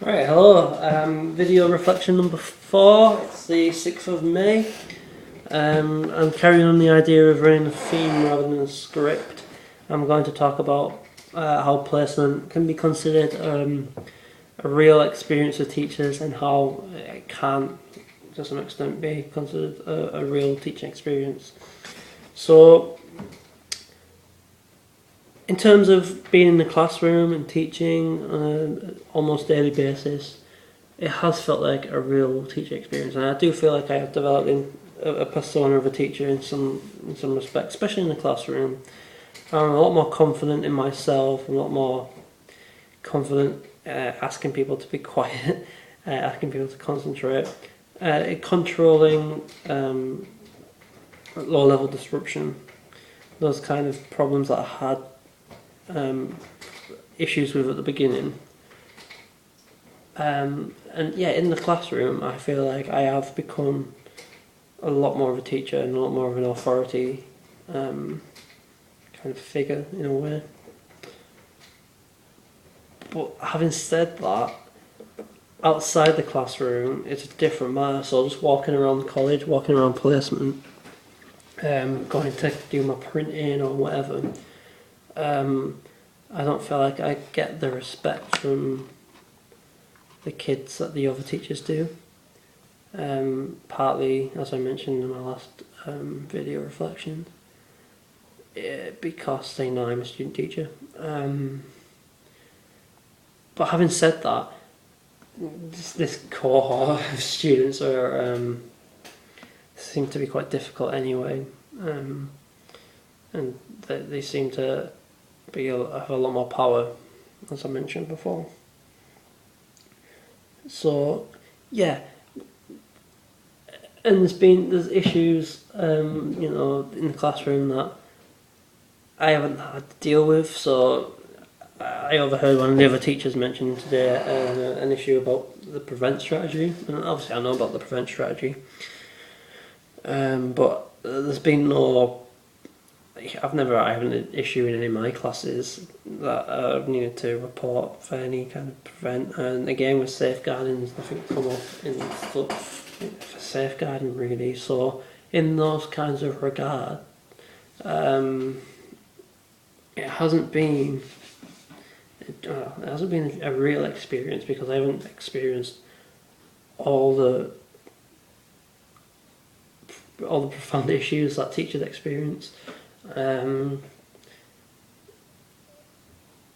Right, hello. Video reflection number 4. It's the 6th of May. I'm carrying on the idea of running a theme rather than a script. I'm going to talk about how placement can be considered a real experience for teachers and how it can, to some extent, be considered a real teaching experience. So, in terms of being in the classroom and teaching on an almost daily basis, it has felt like a real teaching experience, and I do feel like I have developed a persona of a teacher in some respects, especially in the classroom. I'm a lot more confident in myself, a lot more confident asking people to be quiet, asking people to concentrate, controlling low-level disruption, those kind of problems that I had issues with at the beginning. And yeah, in the classroom, I feel like I have become a lot more of a teacher and a lot more of an authority kind of figure in a way. But having said that, outside the classroom, it's a different matter. So just walking around college, walking around placement, going to do my printing or whatever, I don't feel like I get the respect from the kids that the other teachers do. Partly, as I mentioned in my last video reflection, because they know I'm a student teacher. But having said that, this cohort of students seem to be quite difficult anyway, and they seem to have a lot more power, as I mentioned before. So yeah, and there's issues in the classroom that I haven't had to deal with. So I overheard one of the other teachers mention today an issue about the prevent strategy, and obviously I know about the prevent strategy, but there's been I haven't an issue in any of my classes that I've needed to report for any kind of prevent. And again, with safeguarding, there's nothing come up for safeguarding really. So in those kinds of regard, it hasn't been a real experience, because I haven't experienced all the profound issues that teachers experience.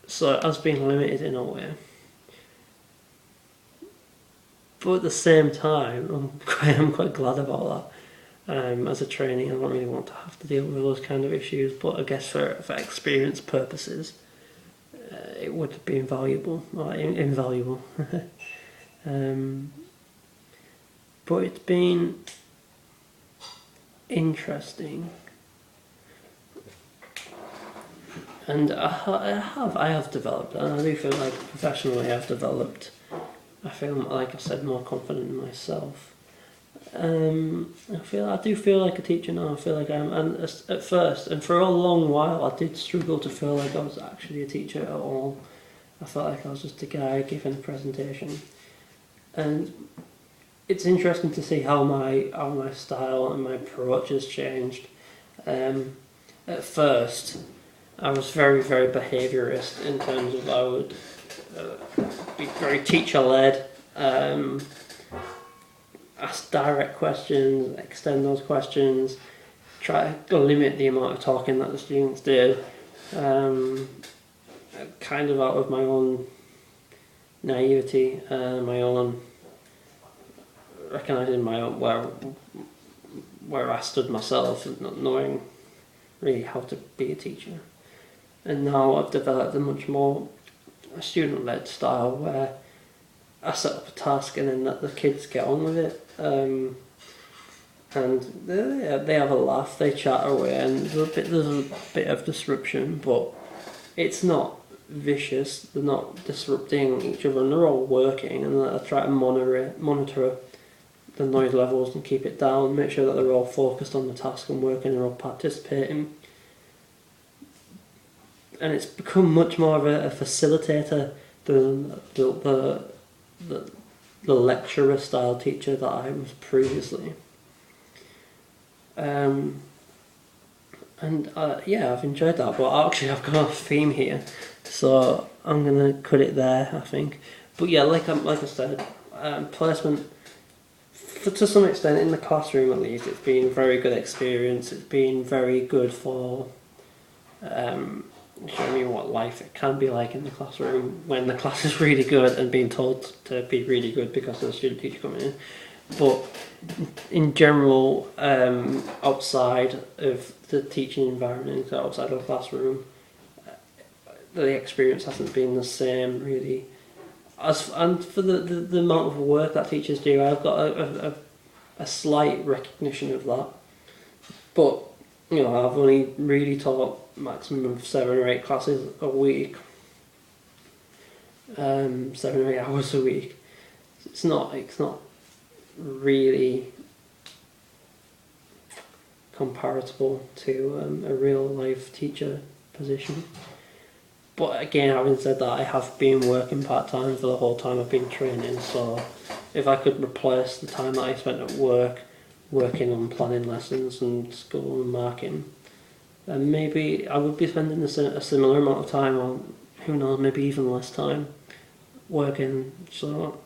So it has been limited in a way, but at the same time, I'm quite glad about that. As a trainee, I don't really want to have to deal with those kind of issues, but I guess for experience purposes, it would be invaluable. But it's been interesting. And I have developed, and I do feel like professionally I've developed. I feel, like I said, more confident in myself. I do feel like a teacher now. I feel like I'm, and at first, and for a long while, I did struggle to feel like I was actually a teacher at all. I felt like I was just a guy giving a presentation. And it's interesting to see how my style and my approach has changed. At first, I was very, very behaviourist in terms of I would be very teacher-led, ask direct questions, extend those questions, try to limit the amount of talking that the students did, kind of out of my own naivety, my own recognising my own where I stood myself, and not knowing really how to be a teacher. And now I've developed a much more student-led style where I set up a task and then let the kids get on with it. And they have a laugh, they chat away, and there's a bit of disruption, but it's not vicious. They're not disrupting each other, and they're all working. And I try to monitor the noise levels and keep it down, make sure that they're all focused on the task and working, they're all participating. And it's become much more of a facilitator than the the lecturer style teacher that I was previously. Yeah, I've enjoyed that, but actually I've got a theme here, so I'm gonna cut it there, I think. But yeah, like I said, placement, to some extent in the classroom at least, it's been a very good experience. It's been very good for showing me what life it can be like in the classroom when the class is really good and being told to be really good because of the student teacher coming in. But in general, outside of the teaching environment, outside of the classroom, the experience hasn't been the same really. And for the amount of work that teachers do, I've got a slight recognition of that. But I've only really taught maximum of 7 or 8 classes a week, 7 or 8 hours a week. It's not really comparable to a real life teacher position. But again, having said that, I have been working part-time for the whole time I've been training, so if I could replace the time that I spent at work working on planning lessons and school and marking, then maybe I would be spending a similar amount of time, or who knows, maybe even less time working. So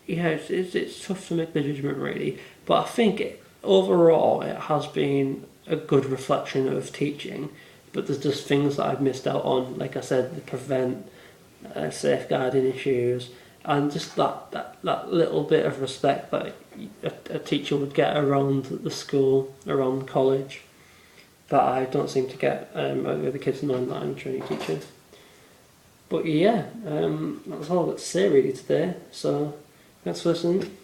yeah, it's tough to make the judgment really, but I think overall it has been a good reflection of teaching. But there's just things that I've missed out on, like I said, the prevent, safeguarding issues, and just that little bit of respect that a teacher would get around the school, around college, that I don't seem to get with the kids knowing that I'm a trainee teacher. But yeah, that's all I've got to say really today, so thanks for listening.